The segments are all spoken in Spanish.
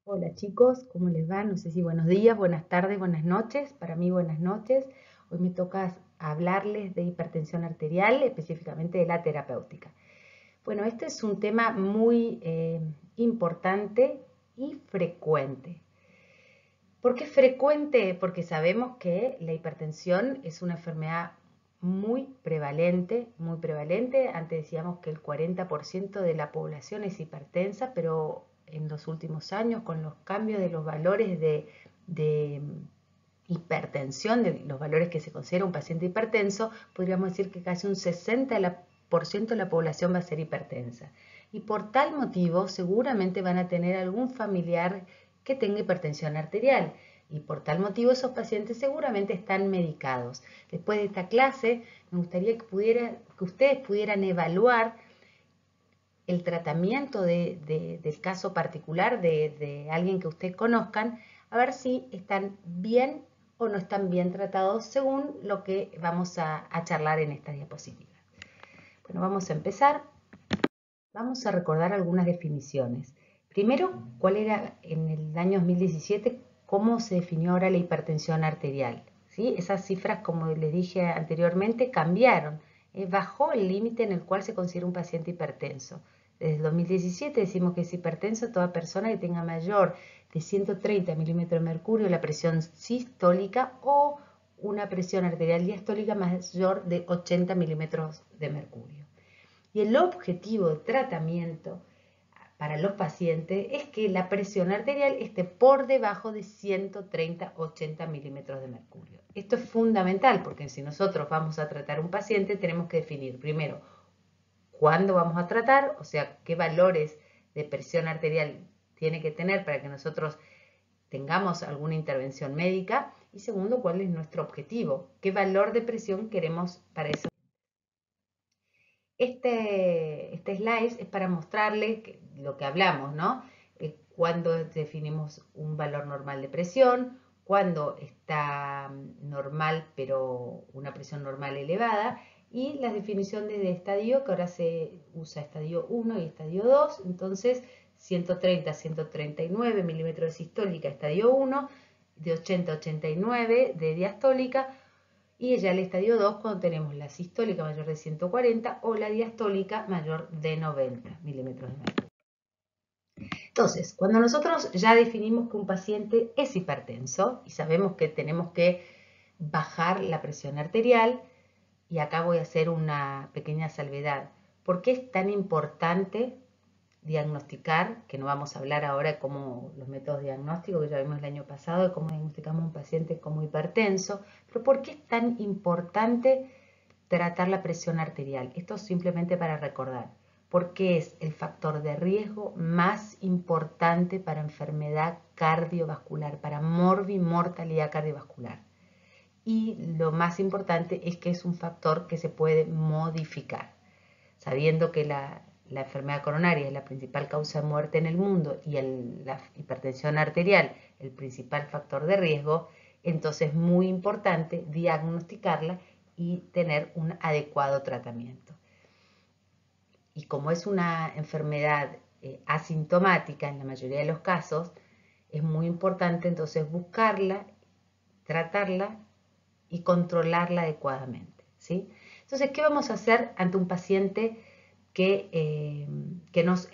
Hola chicos, ¿cómo les va? No sé si buenos días, buenas tardes, buenas noches. Para mí buenas noches. Hoy me toca hablarles de hipertensión arterial, específicamente de la terapéutica. Bueno, este es un tema muy importante y frecuente. ¿Por qué frecuente? Porque sabemos que la hipertensión es una enfermedad muy prevalente, muy prevalente. Antes decíamos que el 40% de la población es hipertensa, pero en los últimos años, con los cambios de los valores de hipertensión, de los valores que se considera un paciente hipertenso, podríamos decir que casi un 60% de la población va a ser hipertensa. Y por tal motivo, seguramente van a tener algún familiar que tenga hipertensión arterial. Y por tal motivo esos pacientes seguramente están medicados. Después de esta clase, me gustaría que ustedes pudieran evaluar el tratamiento del caso particular de alguien que ustedes conozcan, a ver si están bien o no están bien tratados según lo que vamos a charlar en esta diapositiva. Bueno, vamos a empezar. Vamos a recordar algunas definiciones. Primero, ¿cuál era en el año 2017? ¿Cómo se definió ahora la hipertensión arterial? ¿Sí? Esas cifras, como les dije anteriormente, cambiaron. Bajó el límite en el cual se considera un paciente hipertenso. Desde 2017 decimos que es hipertenso toda persona que tenga mayor de 130 milímetros de mercurio la presión sistólica o una presión arterial diastólica mayor de 80 milímetros de mercurio. Y el objetivo de tratamiento para los pacientes es que la presión arterial esté por debajo de 130-80 milímetros de mercurio. Esto es fundamental porque si nosotros vamos a tratar a un paciente tenemos que definir primero cuándo vamos a tratar, o sea, qué valores de presión arterial tiene que tener para que nosotros tengamos alguna intervención médica y segundo, cuál es nuestro objetivo, qué valor de presión queremos para eso. Este slide es para mostrarles lo que hablamos, ¿no? Cuando definimos un valor normal de presión, cuando está normal pero una presión normal elevada y la definición de estadio, que ahora se usa estadio 1 y estadio 2, entonces 130 a 139 milímetros de sistólica, estadio 1, de 80 a 89 de diastólica, y ya el estadio 2 cuando tenemos la sistólica mayor de 140 o la diastólica mayor de 90 milímetros de mercurio. Entonces, cuando nosotros ya definimos que un paciente es hipertenso y sabemos que tenemos que bajar la presión arterial, y acá voy a hacer una pequeña salvedad. ¿Por qué es tan importante diagnosticar, que no vamos a hablar ahora de cómo los métodos diagnósticos que ya vimos el año pasado, de cómo diagnosticamos a un paciente como hipertenso, pero por qué es tan importante tratar la presión arterial? Esto simplemente para recordar, porque es el factor de riesgo más importante para enfermedad cardiovascular, para morbimortalidad cardiovascular. Y lo más importante es que es un factor que se puede modificar. Sabiendo que la enfermedad coronaria es la principal causa de muerte en el mundo y la hipertensión arterial el principal factor de riesgo, entonces es muy importante diagnosticarla y tener un adecuado tratamiento. Y como es una enfermedad asintomática en la mayoría de los casos, es muy importante entonces buscarla, tratarla y controlarla adecuadamente, ¿sí? Entonces, ¿qué vamos a hacer ante un paciente que nos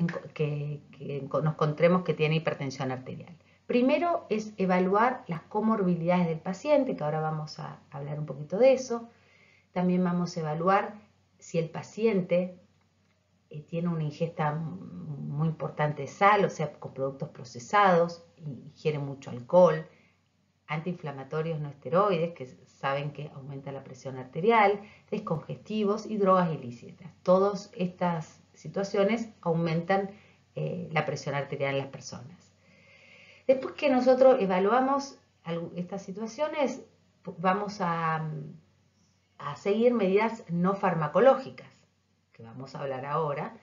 encontremos que tiene hipertensión arterial? Primero es evaluar las comorbilidades del paciente, que ahora vamos a hablar un poquito de eso. También vamos a evaluar si el paciente tiene una ingesta muy importante de sal, o sea, con productos procesados, ingiere mucho alcohol, antiinflamatorios no esteroides, que saben que aumenta la presión arterial, descongestivos y drogas ilícitas. Todas estas situaciones aumentan la presión arterial en las personas. Después que nosotros evaluamos estas situaciones, vamos a seguir medidas no farmacológicas, que vamos a hablar ahora,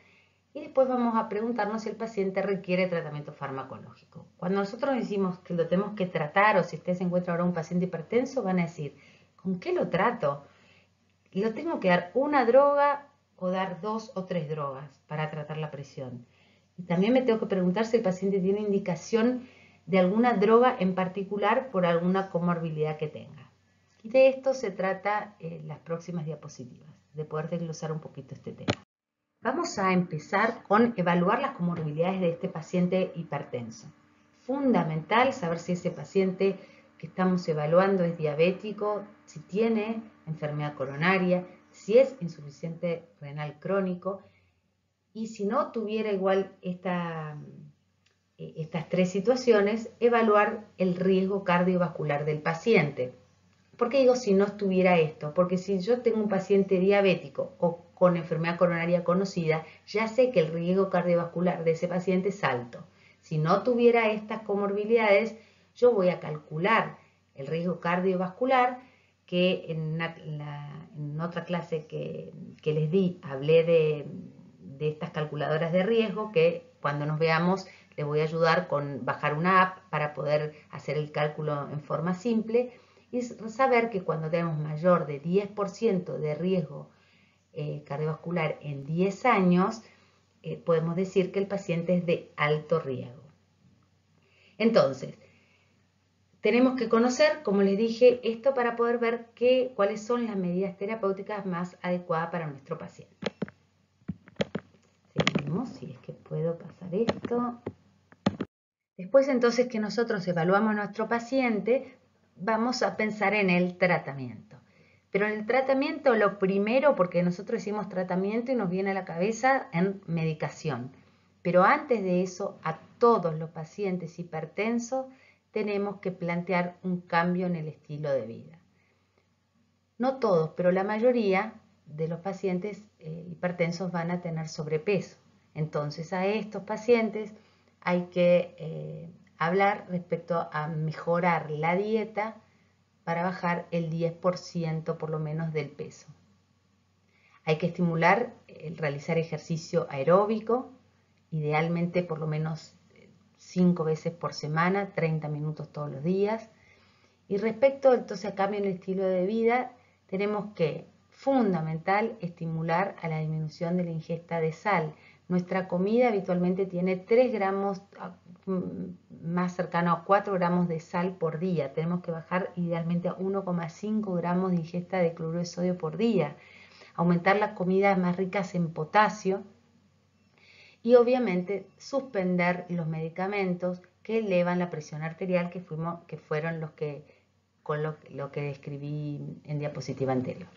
y después vamos a preguntarnos si el paciente requiere tratamiento farmacológico. Cuando nosotros decimos que lo tenemos que tratar o si usted se encuentra ahora un paciente hipertenso, van a decir, ¿con qué lo trato? ¿Lo tengo que dar una droga o dar 2 o 3 drogas para tratar la presión? Y también me tengo que preguntar si el paciente tiene indicación de alguna droga en particular por alguna comorbilidad que tenga. Y de esto se trata las próximas diapositivas, de poder desglosar un poquito este tema. Vamos a empezar con evaluar las comorbilidades de este paciente hipertenso. Fundamental saber si ese paciente que estamos evaluando es diabético, si tiene enfermedad coronaria, si es insuficiente renal crónico y si no tuviera igual estas tres situaciones, evaluar el riesgo cardiovascular del paciente. ¿Por qué digo si no estuviera esto? Porque si yo tengo un paciente diabético o con enfermedad coronaria conocida, ya sé que el riesgo cardiovascular de ese paciente es alto. Si no tuviera estas comorbilidades, yo voy a calcular el riesgo cardiovascular, que en otra clase que les di hablé de estas calculadoras de riesgo, que cuando nos veamos les voy a ayudar con bajar una app para poder hacer el cálculo en forma simple y saber que cuando tenemos mayor de 10% de riesgo cardiovascular en 10 años, podemos decir que el paciente es de alto riesgo. Entonces, tenemos que conocer, como les dije, esto para poder ver cuáles son las medidas terapéuticas más adecuadas para nuestro paciente. Seguimos, si es que puedo pasar esto. Después entonces que nosotros evaluamos a nuestro paciente, vamos a pensar en el tratamiento. Pero en el tratamiento lo primero, porque nosotros decimos tratamiento y nos viene a la cabeza en medicación. Pero antes de eso, a todos los pacientes hipertensos tenemos que plantear un cambio en el estilo de vida. No todos, pero la mayoría de los pacientes hipertensos van a tener sobrepeso. Entonces a estos pacientes hay que hablar respecto a mejorar la dieta para bajar el 10% por lo menos del peso. Hay que estimular el realizar ejercicio aeróbico, idealmente por lo menos 5 veces por semana, 30 minutos todos los días. Y respecto entonces a cambio en el estilo de vida, tenemos que, fundamental, estimular a la disminución de la ingesta de sal. Nuestra comida habitualmente tiene 3 gramos, más cercano a 4 gramos de sal por día. Tenemos que bajar idealmente a 1,5 gramos de ingesta de cloruro de sodio por día. Aumentar las comidas más ricas en potasio y obviamente suspender los medicamentos que elevan la presión arterial, que fueron lo que describí en diapositiva anterior.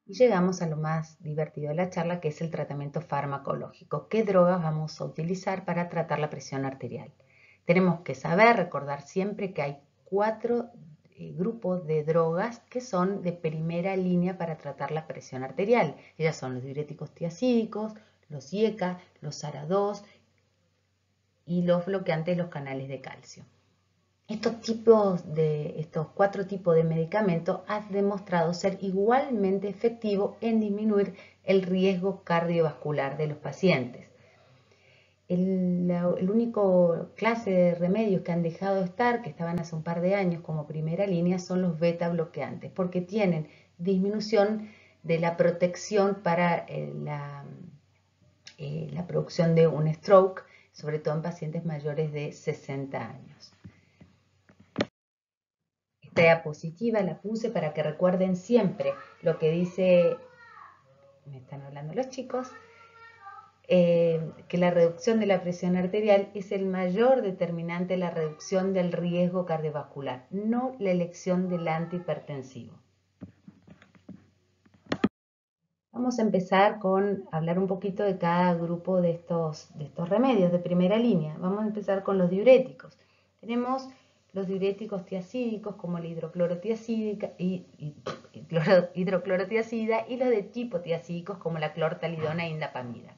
Y llegamos a lo más divertido de la charla, que es el tratamiento farmacológico. ¿Qué drogas vamos a utilizar para tratar la presión arterial? Tenemos que recordar siempre que hay 4 grupos de drogas que son de primera línea para tratar la presión arterial. Ellas son los diuréticos tiacídicos, los IECA, los ARA2 y los bloqueantes de los canales de calcio. Estos 4 tipos de medicamentos han demostrado ser igualmente efectivos en disminuir el riesgo cardiovascular de los pacientes. El único clase de remedios que han dejado de estar, que estaban hace un par de años como primera línea, son los beta bloqueantes, porque tienen disminución de la protección para la producción de un stroke, sobre todo en pacientes mayores de 60 años. Esta diapositiva la puse para que recuerden siempre lo que dice, me están hablando los chicos, que la reducción de la presión arterial es el mayor determinante de la reducción del riesgo cardiovascular, no la elección del antihipertensivo. Vamos a empezar con hablar un poquito de cada grupo de estos remedios de primera línea. Vamos a empezar con los diuréticos. Tenemos los diuréticos tiacídicos como la hidroclorotiazida y los de tipo tiacídicos como la clortalidona e indapamida.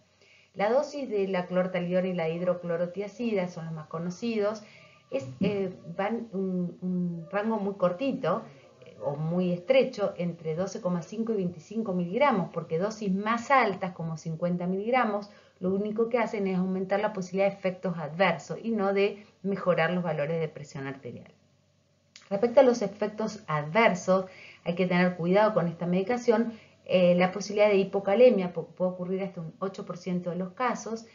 La dosis de la clortalidona y la hidroclorotiazida son los más conocidos. Van un rango muy cortito o muy estrecho entre 12,5 y 25 miligramos, porque dosis más altas como 50 miligramos lo único que hacen es aumentar la posibilidad de efectos adversos y no de mejorar los valores de presión arterial. Respecto a los efectos adversos, hay que tener cuidado con esta medicación. La posibilidad de hipocalemia puede ocurrir hasta un 8% de los casos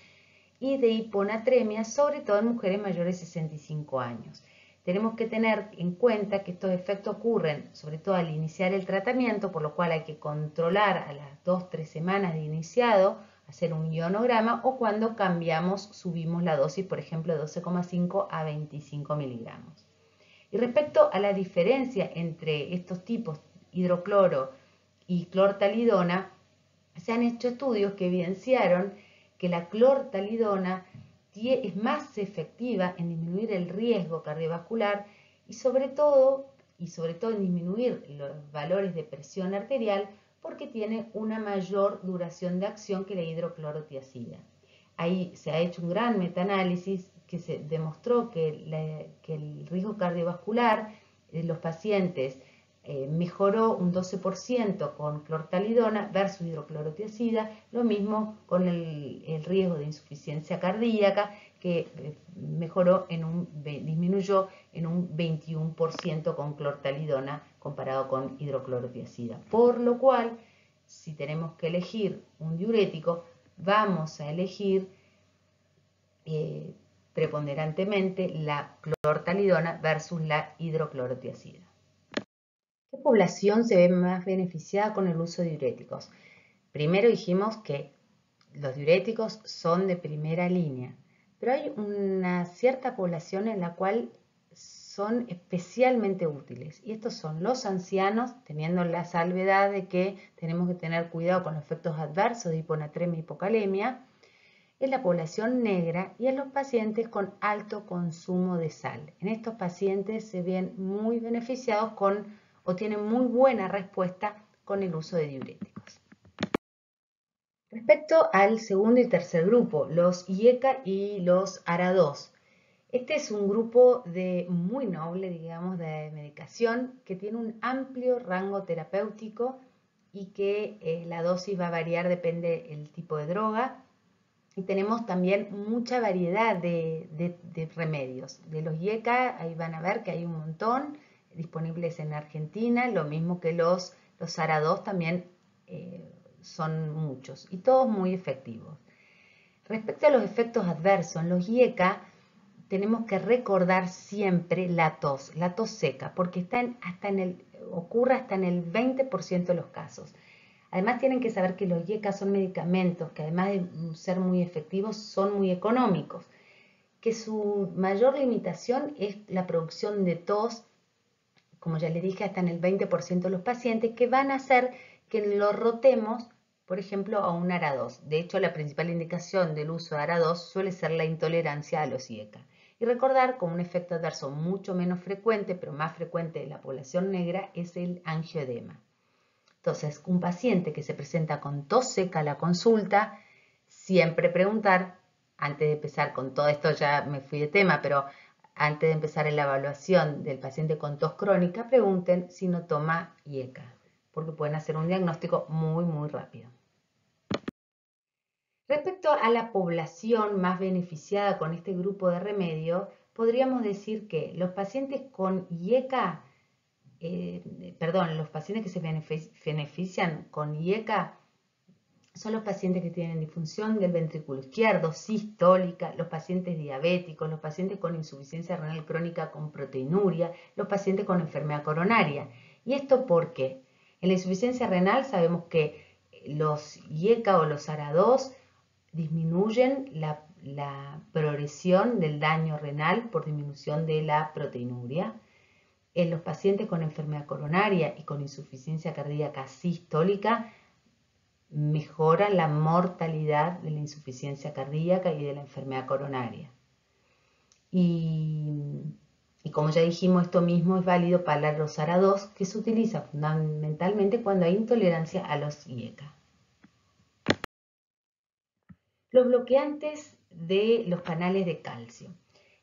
y de hiponatremia, sobre todo en mujeres mayores de 65 años. Tenemos que tener en cuenta que estos efectos ocurren sobre todo al iniciar el tratamiento, por lo cual hay que controlar a las 2-3 semanas de iniciado, hacer un ionograma, o cuando cambiamos, subimos la dosis, por ejemplo, de 12,5 a 25 miligramos. Y respecto a la diferencia entre estos tipos, hidrocloro y clortalidona, se han hecho estudios que evidenciaron que la clortalidona es más efectiva en disminuir el riesgo cardiovascular y sobre todo en disminuir los valores de presión arterial, porque tiene una mayor duración de acción que la hidroclorotiazida. Ahí se ha hecho un gran metaanálisis que se demostró que el riesgo cardiovascular de los pacientes mejoró un 12% con clortalidona versus hidroclorotiazida, lo mismo con el riesgo de insuficiencia cardíaca, que disminuyó en un 21% con clortalidona comparado con hidroclorotiazida. Por lo cual, si tenemos que elegir un diurético, vamos a elegir preponderantemente la clortalidona versus la hidroclorotiazida. ¿Qué población se ve más beneficiada con el uso de diuréticos? Primero dijimos que los diuréticos son de primera línea, pero hay una cierta población en la cual son especialmente útiles, y estos son los ancianos, teniendo la salvedad de que tenemos que tener cuidado con los efectos adversos de hiponatremia y hipocalemia, en la población negra y en los pacientes con alto consumo de sal. En estos pacientes se ven muy beneficiados o tienen muy buena respuesta con el uso de diuréticos. Respecto al segundo y tercer grupo, los IECA y los ARA2. Este es un grupo muy noble, digamos, de medicación que tiene un amplio rango terapéutico y que la dosis va a variar, depende del tipo de droga. Y tenemos también mucha variedad de remedios. De los IECA, ahí van a ver que hay un montón disponibles en Argentina, lo mismo que los ARA2 también son muchos y todos muy efectivos. Respecto a los efectos adversos, en los IECA tenemos que recordar siempre la tos seca, porque ocurre hasta en el 20% de los casos. Además tienen que saber que los IECA son medicamentos que además de ser muy efectivos son muy económicos, que su mayor limitación es la producción de tos, como ya les dije, hasta en el 20% de los pacientes, que van a hacer que lo rotemos, por ejemplo, a un ARA2. De hecho, la principal indicación del uso de ARA2 suele ser la intolerancia a los IECA. Y recordar, como un efecto adverso mucho menos frecuente, pero más frecuente en la población negra, es el angioedema. Entonces, un paciente que se presenta con tos seca a la consulta, siempre preguntar, antes de empezar con todo esto, ya me fui de tema, pero antes de empezar en la evaluación del paciente con tos crónica, pregunten si no toma IECA, porque pueden hacer un diagnóstico muy, muy rápido. Respecto a la población más beneficiada con este grupo de remedio, podríamos decir que los pacientes con IECA, los pacientes que se benefician con IECA son los pacientes que tienen disfunción del ventrículo izquierdo, sistólica, los pacientes diabéticos, los pacientes con insuficiencia renal crónica con proteinuria, los pacientes con enfermedad coronaria. ¿Y esto por qué? En la insuficiencia renal sabemos que los IECA o los ARA2 disminuyen la progresión del daño renal por disminución de la proteinuria. En los pacientes con enfermedad coronaria y con insuficiencia cardíaca sistólica mejoran la mortalidad de la insuficiencia cardíaca y de la enfermedad coronaria. Y como ya dijimos, esto mismo es válido para los ARA2, que se utiliza fundamentalmente cuando hay intolerancia a los IECA. Los bloqueantes de los canales de calcio.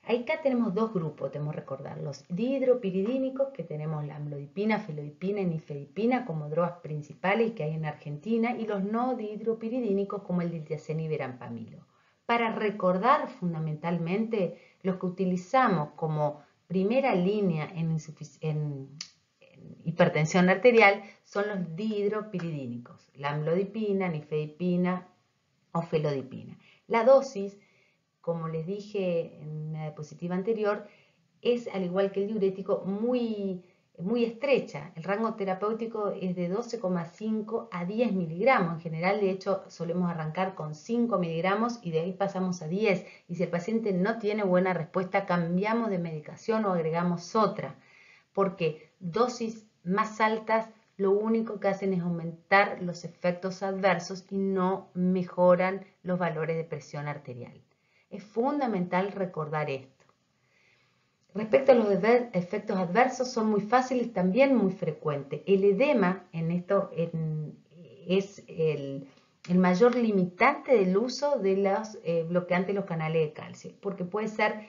Acá tenemos dos grupos, tenemos que recordar, los dihidropiridínicos, que tenemos la amlodipina, felodipina y nifedipina como drogas principales que hay en Argentina, y los no dihidropiridínicos como el diltiazem y verampamilo. Para recordar fundamentalmente, los que utilizamos como primera línea en hipertensión arterial son los dihidropiridínicos, la amlodipina, nifedipina o felodipina. La dosis como les dije en la diapositiva anterior, es, al igual que el diurético, muy estrecha. El rango terapéutico es de 12,5 a 10 miligramos. En general, de hecho, solemos arrancar con 5 miligramos y de ahí pasamos a 10. Y si el paciente no tiene buena respuesta, cambiamos de medicación o agregamos otra. Porque dosis más altas lo único que hacen es aumentar los efectos adversos y no mejoran los valores de presión arterial. Es fundamental recordar esto. Respecto a los efectos adversos, son muy fáciles, también muy frecuentes. El edema es el mayor limitante del uso de los bloqueantes de los canales de calcio, porque puede ser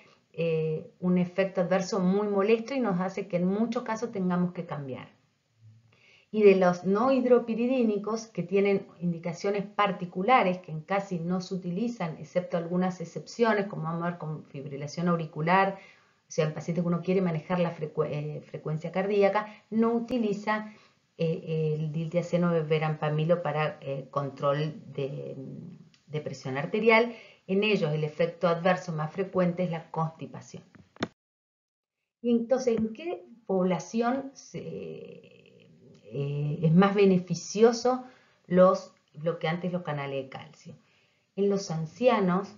un efecto adverso muy molesto y nos hace que en muchos casos tengamos que cambiar. Y de los no hidropiridínicos, que tienen indicaciones particulares que casi no se utilizan, excepto algunas excepciones, como vamos a ver con fibrilación auricular, o sea, el paciente que uno quiere manejar la frecuencia cardíaca, no utiliza el diltiazeno de veranpamilo para control de presión arterial. En ellos el efecto adverso más frecuente es la constipación. Y entonces, ¿en qué población es más beneficioso los bloqueantes de los canales de calcio? En los ancianos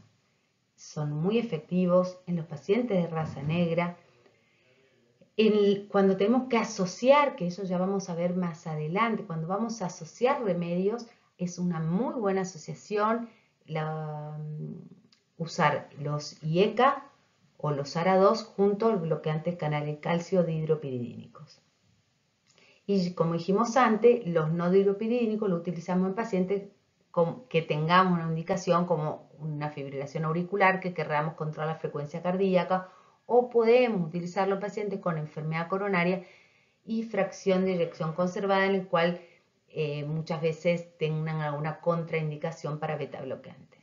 son muy efectivos, en los pacientes de raza negra, cuando tenemos que asociar, que eso ya vamos a ver más adelante, cuando vamos a asociar remedios, es una muy buena asociación usar los IECA o los ARA2 junto al bloqueante canal de calcio dihidropiridínicos. Y como dijimos antes, los no dihidropiridínicos los utilizamos en pacientes que tengamos una indicación como una fibrilación auricular, que querramos controlar la frecuencia cardíaca, o podemos utilizarlo en pacientes con enfermedad coronaria y fracción de eyección conservada, en el cual muchas veces tengan alguna contraindicación para beta bloqueantes.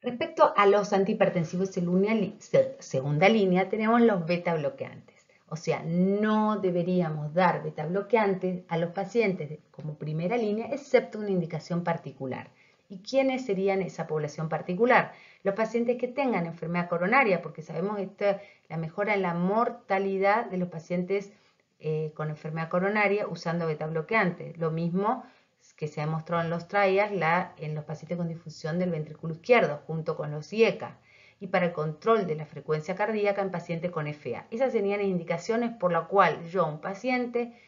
Respecto a los antihipertensivos de segunda línea, tenemos los beta bloqueantes. O sea, no deberíamos dar beta bloqueantes a los pacientes como primera línea, excepto una indicación particular. ¿Y quiénes serían esa población particular? Los pacientes que tengan enfermedad coronaria, porque sabemos que la mejora en la mortalidad de los pacientes con enfermedad coronaria usando beta bloqueantes. Lo mismo que se ha demostrado en los trials en los pacientes con disfunción del ventrículo izquierdo, junto con los IECA, y para el control de la frecuencia cardíaca en pacientes con FA. Esas serían indicaciones por la cual yo a un paciente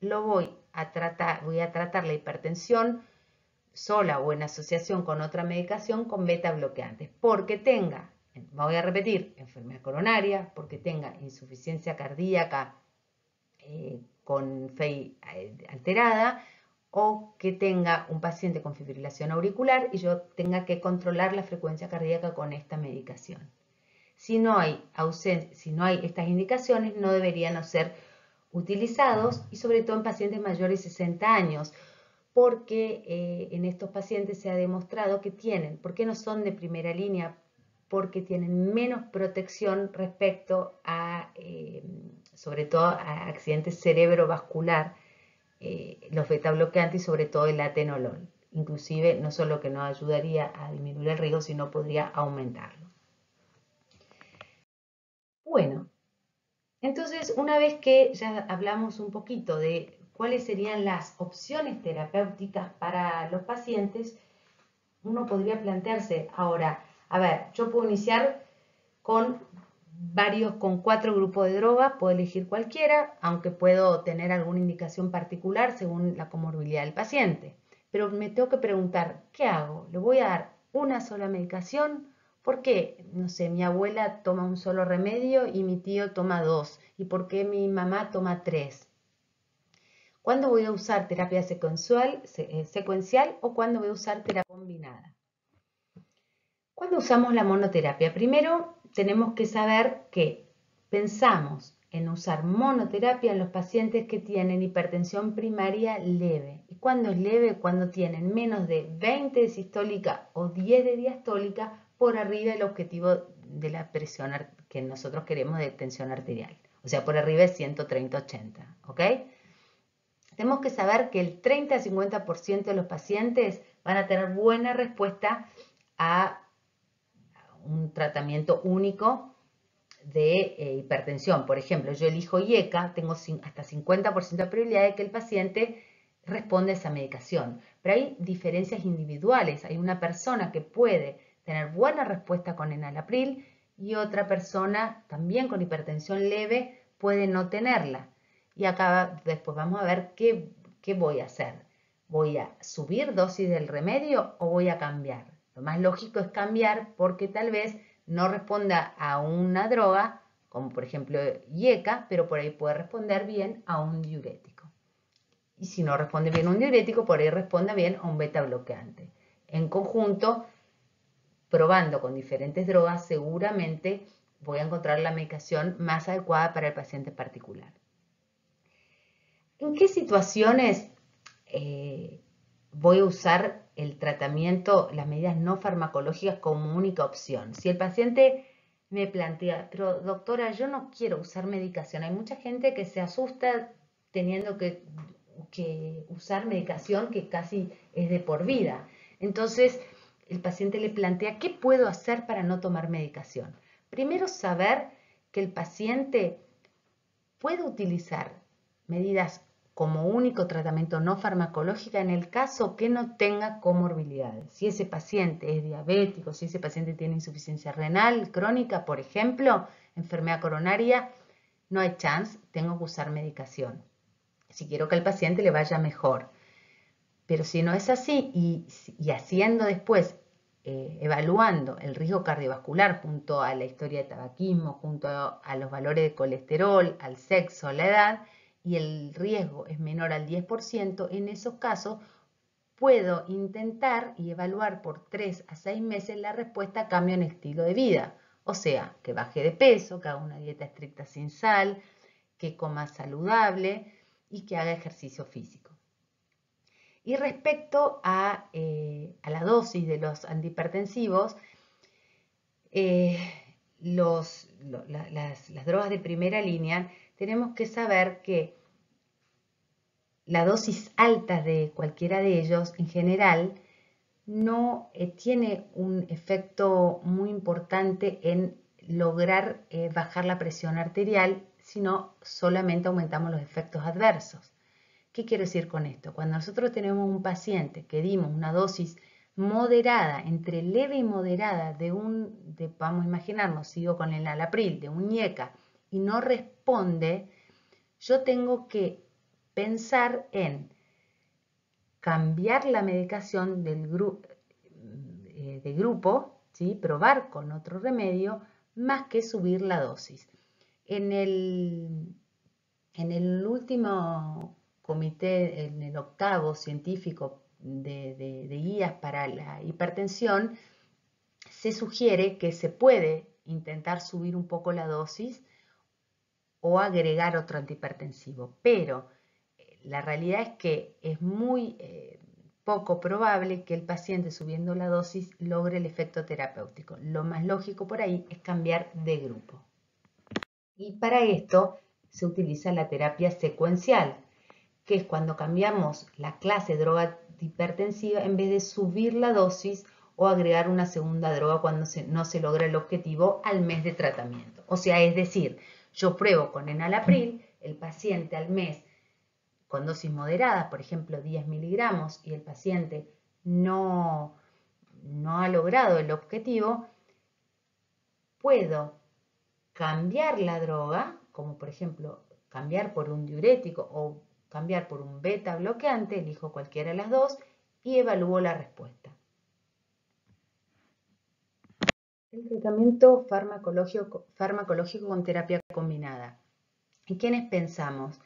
voy a tratar la hipertensión sola o en asociación con otra medicación con beta bloqueantes, porque tenga, voy a repetir, enfermedad coronaria, porque tenga insuficiencia cardíaca con FEI alterada, o que tenga un paciente con fibrilación auricular y yo tenga que controlar la frecuencia cardíaca con esta medicación. Si no hay estas indicaciones, no deberían ser utilizados, y sobre todo en pacientes mayores de 60 años, porque en estos pacientes se ha demostrado que ¿por qué no son de primera línea? Porque tienen menos protección respecto a, sobre todo a accidentes cerebrovascular, los beta bloqueantes y sobre todo el atenolol. Inclusive no solo que no ayudaría a disminuir el riesgo, sino podría aumentarlo. Bueno, entonces una vez que ya hablamos un poquito de cuáles serían las opciones terapéuticas para los pacientes, uno podría plantearse ahora, a ver, yo puedo iniciar con 4 grupos de drogas, puedo elegir cualquiera, aunque puedo tener alguna indicación particular según la comorbilidad del paciente. Pero me tengo que preguntar, ¿qué hago? ¿Le voy a dar una sola medicación? ¿Por qué? No sé, mi abuela toma un solo remedio y mi tío toma 2. ¿Y por qué mi mamá toma 3? ¿Cuándo voy a usar terapia secuencial o cuándo voy a usar terapia combinada? Cuando usamos la monoterapia, primero tenemos que saber que pensamos en usar monoterapia en los pacientes que tienen hipertensión primaria leve. ¿Y cuándo es leve? Cuando tienen menos de 20 de sistólica o 10 de diastólica por arriba del objetivo de la presión que nosotros queremos de tensión arterial. O sea, por arriba de 130-80, ¿ok? Tenemos que saber que el 30-50% de los pacientes van a tener buena respuesta a un tratamiento único de hipertensión. Por ejemplo, yo elijo IECA, tengo hasta 50% de probabilidad de que el paciente responda a esa medicación. Pero hay diferencias individuales. Hay una persona que puede tener buena respuesta con enalapril y otra persona también con hipertensión leve puede no tenerla. Y acá después vamos a ver qué voy a hacer. ¿Voy a subir dosis del remedio o voy a cambiar? Lo más lógico es cambiar porque tal vez no responda a una droga, como por ejemplo IECA, pero por ahí puede responder bien a un diurético. Y si no responde bien a un diurético, por ahí responde bien a un beta bloqueante. En conjunto, probando con diferentes drogas, seguramente voy a encontrar la medicación más adecuada para el paciente particular. ¿En qué situaciones voy a usar el tratamiento, las medidas no farmacológicas como única opción? Si el paciente me plantea, pero doctora, yo no quiero usar medicación. Hay mucha gente que se asusta teniendo que usar medicación que casi es de por vida. Entonces, el paciente le plantea, ¿qué puedo hacer para no tomar medicación? Primero, saber que el paciente puede utilizar medidas como único tratamiento no farmacológico en el caso que no tenga comorbilidades. Si ese paciente es diabético, si ese paciente tiene insuficiencia renal crónica, por ejemplo, enfermedad coronaria, no hay chance, tengo que usar medicación. Si quiero que al paciente le vaya mejor. Pero si no es así y haciendo después, evaluando el riesgo cardiovascular junto a la historia de tabaquismo, junto a los valores de colesterol, al sexo, a la edad, y el riesgo es menor al 10%, en esos casos puedo intentar y evaluar por 3 a 6 meses la respuesta a cambio en estilo de vida. O sea, que baje de peso, que haga una dieta estricta sin sal, que coma saludable y que haga ejercicio físico. Y respecto a la dosis de los antihipertensivos, las drogas de primera línea, tenemos que saber que la dosis alta de cualquiera de ellos, en general, no tiene un efecto muy importante en lograr bajar la presión arterial, sino solamente aumentamos los efectos adversos. ¿Qué quiero decir con esto? Cuando nosotros tenemos un paciente que dimos una dosis moderada, entre leve y moderada, vamos a imaginarnos, sigo con el enalapril, de un IECA, y no responde, yo tengo que pensar en cambiar la medicación de grupo, ¿sí? Probar con otro remedio, más que subir la dosis. En el último comité, en el octavo científico de guías para la hipertensión, se sugiere que se puede intentar subir un poco la dosis o agregar otro antihipertensivo, pero la realidad es que es muy poco probable que el paciente subiendo la dosis logre el efecto terapéutico. Lo más lógico por ahí es cambiar de grupo. Y para esto se utiliza la terapia secuencial, que es cuando cambiamos la clase de droga hipertensiva en vez de subir la dosis o agregar una segunda droga cuando no se logra el objetivo al mes de tratamiento. O sea, es decir, yo pruebo con enalapril, el paciente al mes con dosis moderada, por ejemplo 10 miligramos, y el paciente no ha logrado el objetivo, puedo cambiar la droga, como por ejemplo cambiar por un diurético o cambiar por un beta bloqueante, elijo cualquiera de las dos y evalúo la respuesta. El tratamiento farmacológico con terapia combinada. ¿En quiénes pensamos?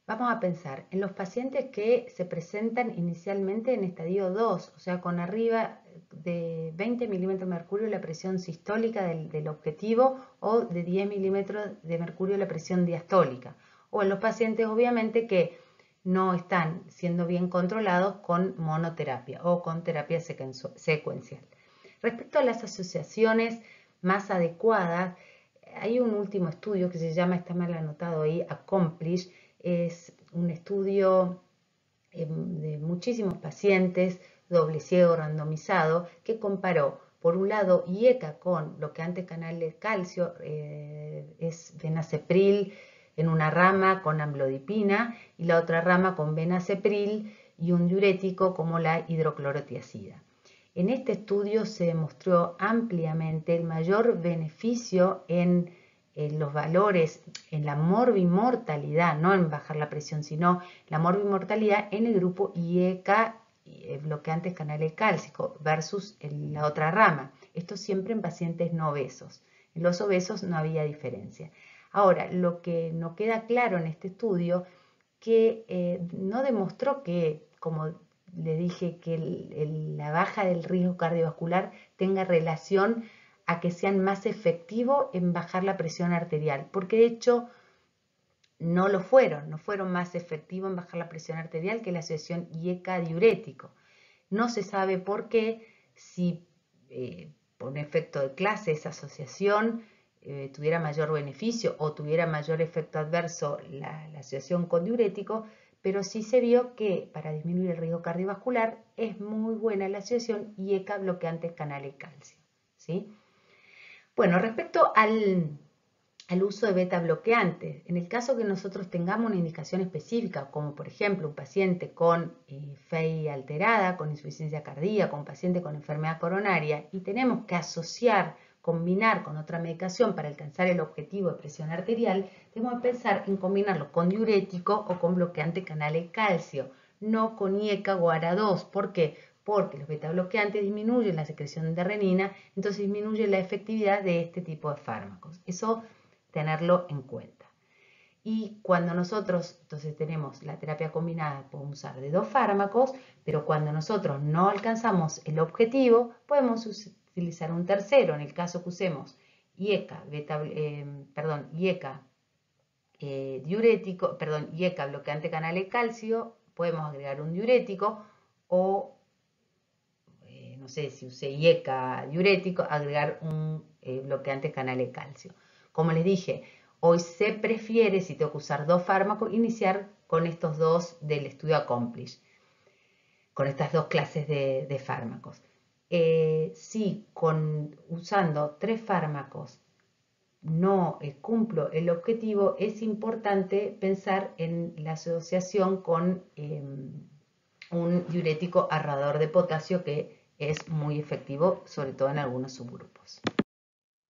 Vamos a pensar en los pacientes que se presentan inicialmente en estadio 2, o sea, con arriba de 20 milímetros de mercurio la presión sistólica del objetivo o de 10 milímetros de mercurio la presión diastólica. O en los pacientes, obviamente, que no están siendo bien controlados con monoterapia o con terapia secuencial. Respecto a las asociaciones más adecuadas, hay un último estudio que se llama, está mal anotado ahí, Accomplish, es un estudio de muchísimos pacientes, doble ciego randomizado, que comparó por un lado, IECA con bloqueante canal de calcio, es benacepril en una rama con amlodipina y la otra rama con benacepril y un diurético como la hidroclorotiazida. En este estudio se demostró ampliamente el mayor beneficio en los valores, en la morbimortalidad, no en bajar la presión, sino la morbimortalidad en el grupo IECA, bloqueantes canales cálcicos, versus la otra rama. Esto siempre en pacientes no obesos. En los obesos no había diferencia. Ahora, lo que no queda claro en este estudio, que no demostró que, como le dije, que la baja del riesgo cardiovascular tenga relación a que sean más efectivos en bajar la presión arterial, porque de hecho no fueron más efectivos en bajar la presión arterial que la asociación IECA diurético. No se sabe por qué, si por un efecto de clase esa asociación tuviera mayor beneficio o tuviera mayor efecto adverso la asociación con diurético, pero sí se vio que para disminuir el riesgo cardiovascular es muy buena la asociación IECA bloqueantes canales calcio, ¿sí? Bueno, respecto al uso de beta bloqueantes, en el caso que nosotros tengamos una indicación específica, como por ejemplo un paciente con FEI alterada, con insuficiencia cardíaca, un paciente con enfermedad coronaria, y tenemos que combinar con otra medicación para alcanzar el objetivo de presión arterial, debemos pensar en combinarlo con diurético o con bloqueante canales calcio, no con IECA o ARA2. ¿Por qué? Porque los beta bloqueantes disminuyen la secreción de renina, entonces disminuye la efectividad de este tipo de fármacos. Eso tenerlo en cuenta. Y cuando nosotros entonces tenemos la terapia combinada, podemos usar de 2 fármacos, pero cuando nosotros no alcanzamos el objetivo, podemos utilizar un tercero. En el caso que usemos IECA, IECA bloqueante canal de calcio, podemos agregar un diurético o, no sé, si usé IECA diurético, agregar un bloqueante canal de calcio. Como les dije, hoy se prefiere, si tengo que usar 2 fármacos, iniciar con estos 2 del estudio Accomplish, con estas 2 clases de fármacos. Si usando 3 fármacos no cumplo el objetivo, es importante pensar en la asociación con un diurético ahorrador de potasio, que es muy efectivo, sobre todo en algunos subgrupos.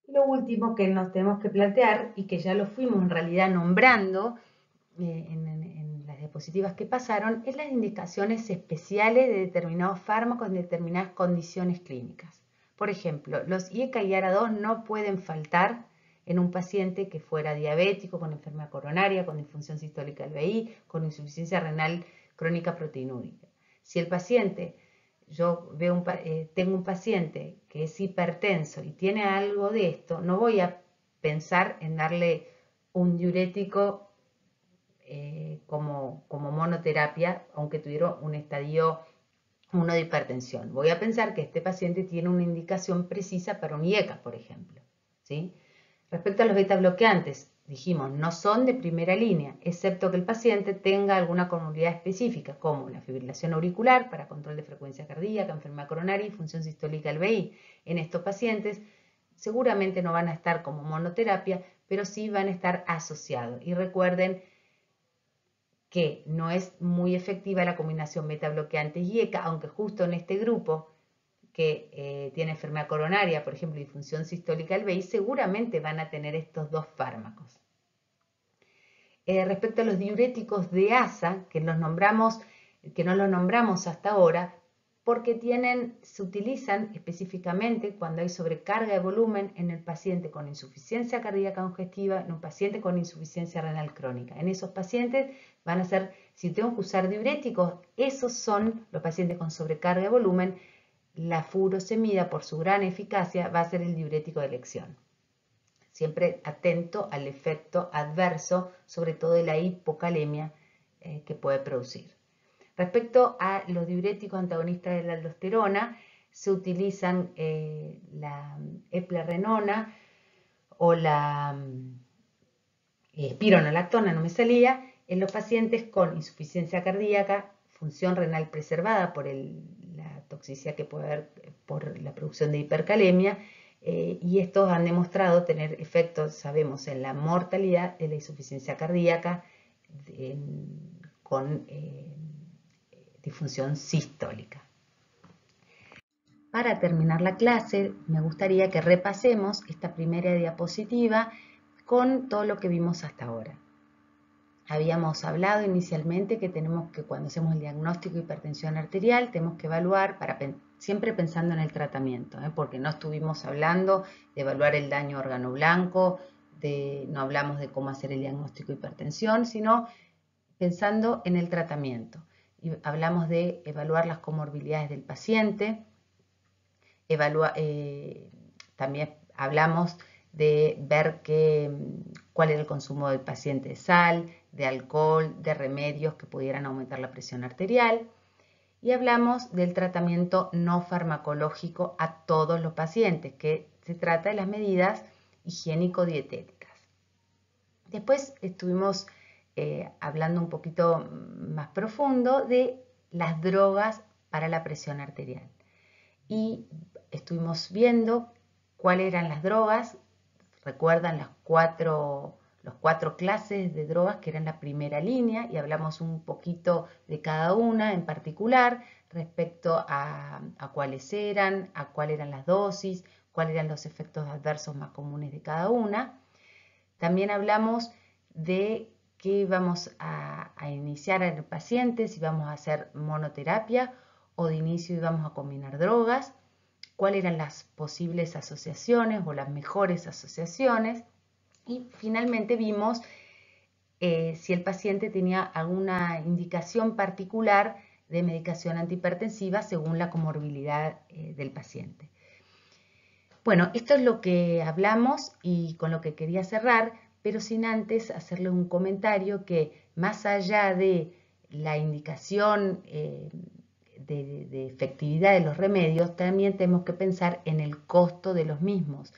Lo último que nos tenemos que plantear, y que ya lo fuimos en realidad nombrando en las diapositivas que pasaron, es las indicaciones especiales de determinados fármacos en determinadas condiciones clínicas. Por ejemplo, los IECA y ARA2 no pueden faltar en un paciente que fuera diabético, con enfermedad coronaria, con disfunción sistólica del VI, con insuficiencia renal crónica proteinúrica. Si el paciente, tengo un paciente que es hipertenso y tiene algo de esto, no voy a pensar en darle un diurético como monoterapia, aunque tuviera un estadio 1 de hipertensión. Voy a pensar que este paciente tiene una indicación precisa para un IECA, por ejemplo, ¿sí? Respecto a los beta bloqueantes, dijimos, no son de primera línea, excepto que el paciente tenga alguna comorbilidad específica, como la fibrilación auricular para control de frecuencia cardíaca, enfermedad coronaria y función sistólica del VI. En estos pacientes seguramente no van a estar como monoterapia, pero sí van a estar asociados. Y recuerden que no es muy efectiva la combinación beta bloqueante y IECA, aunque justo en este grupo que tiene enfermedad coronaria, por ejemplo, disfunción sistólica del VI, seguramente van a tener estos 2 fármacos. Respecto a los diuréticos de ASA, que no los nombramos hasta ahora, porque se utilizan específicamente cuando hay sobrecarga de volumen en el paciente con insuficiencia cardíaca congestiva, en un paciente con insuficiencia renal crónica. En esos pacientes van a ser, si tengo que usar diuréticos, esos son los pacientes con sobrecarga de volumen. La furosemida, por su gran eficacia, va a ser el diurético de elección. Siempre atento al efecto adverso, sobre todo de la hipocalemia que puede producir. Respecto a los diuréticos antagonistas de la aldosterona, se utilizan la eplerenona o la espironolactona, no me salía, en los pacientes con insuficiencia cardíaca, función renal preservada por la toxicidad que puede haber por la producción de hipercalemia, y estos han demostrado tener efectos, sabemos, en la mortalidad de la insuficiencia cardíaca con disfunción sistólica. Para terminar la clase, me gustaría que repasemos esta primera diapositiva con todo lo que vimos hasta ahora. Habíamos hablado inicialmente que cuando hacemos el diagnóstico de hipertensión arterial, tenemos que evaluar, siempre pensando en el tratamiento, porque no estuvimos hablando de evaluar el daño órgano blanco, no hablamos de cómo hacer el diagnóstico de hipertensión, sino pensando en el tratamiento. Y hablamos de evaluar las comorbilidades del paciente, también hablamos de ver cuál era el consumo del paciente de sal, de alcohol, de remedios que pudieran aumentar la presión arterial. Y hablamos del tratamiento no farmacológico a todos los pacientes, que se trata de las medidas higiénico-dietéticas. Después estuvimos hablando un poquito más profundo de las drogas para la presión arterial. Y estuvimos viendo cuáles eran las drogas. Recuerdan las cuatro clases de drogas que eran la primera línea, y hablamos un poquito de cada una en particular respecto a cuáles eran, a cuáles eran las dosis, cuáles eran los efectos adversos más comunes de cada una. También hablamos de qué íbamos a iniciar en el paciente, si vamos a hacer monoterapia o de inicio íbamos a combinar drogas, cuáles eran las posibles asociaciones o las mejores asociaciones, y finalmente vimos si el paciente tenía alguna indicación particular de medicación antihipertensiva según la comorbilidad del paciente. Bueno, esto es lo que hablamos y con lo que quería cerrar, pero sin antes hacerle un comentario que más allá de la indicación de efectividad de los remedios, también tenemos que pensar en el costo de los mismos,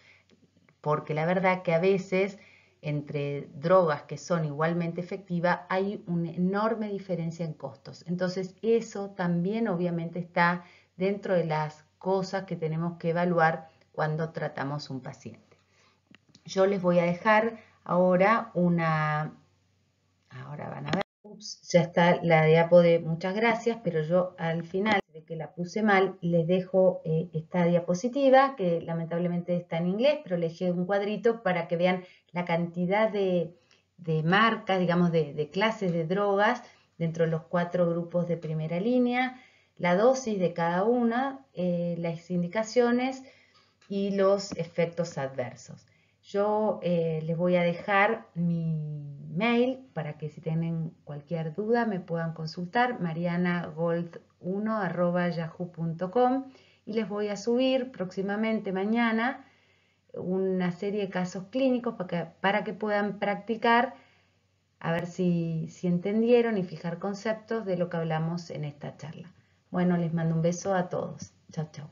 porque la verdad que a veces entre drogas que son igualmente efectivas hay una enorme diferencia en costos. Entonces eso también obviamente está dentro de las cosas que tenemos que evaluar cuando tratamos un paciente. Yo les voy a dejar ahora ahora van a ver, ya está la diapo de muchas gracias, pero yo al final, se ve que la puse mal, les dejo esta diapositiva que lamentablemente está en inglés, pero les dejé un cuadrito para que vean la cantidad de marcas, digamos, de clases de drogas dentro de los 4 grupos de primera línea, la dosis de cada una, las indicaciones y los efectos adversos. Yo les voy a dejar mi mail para que si tienen cualquier duda me puedan consultar, marianagold1@yahoo.com, y les voy a subir próximamente mañana una serie de casos clínicos para que puedan practicar, a ver si entendieron, y fijar conceptos de lo que hablamos en esta charla. Bueno, les mando un beso a todos. Chao, chao.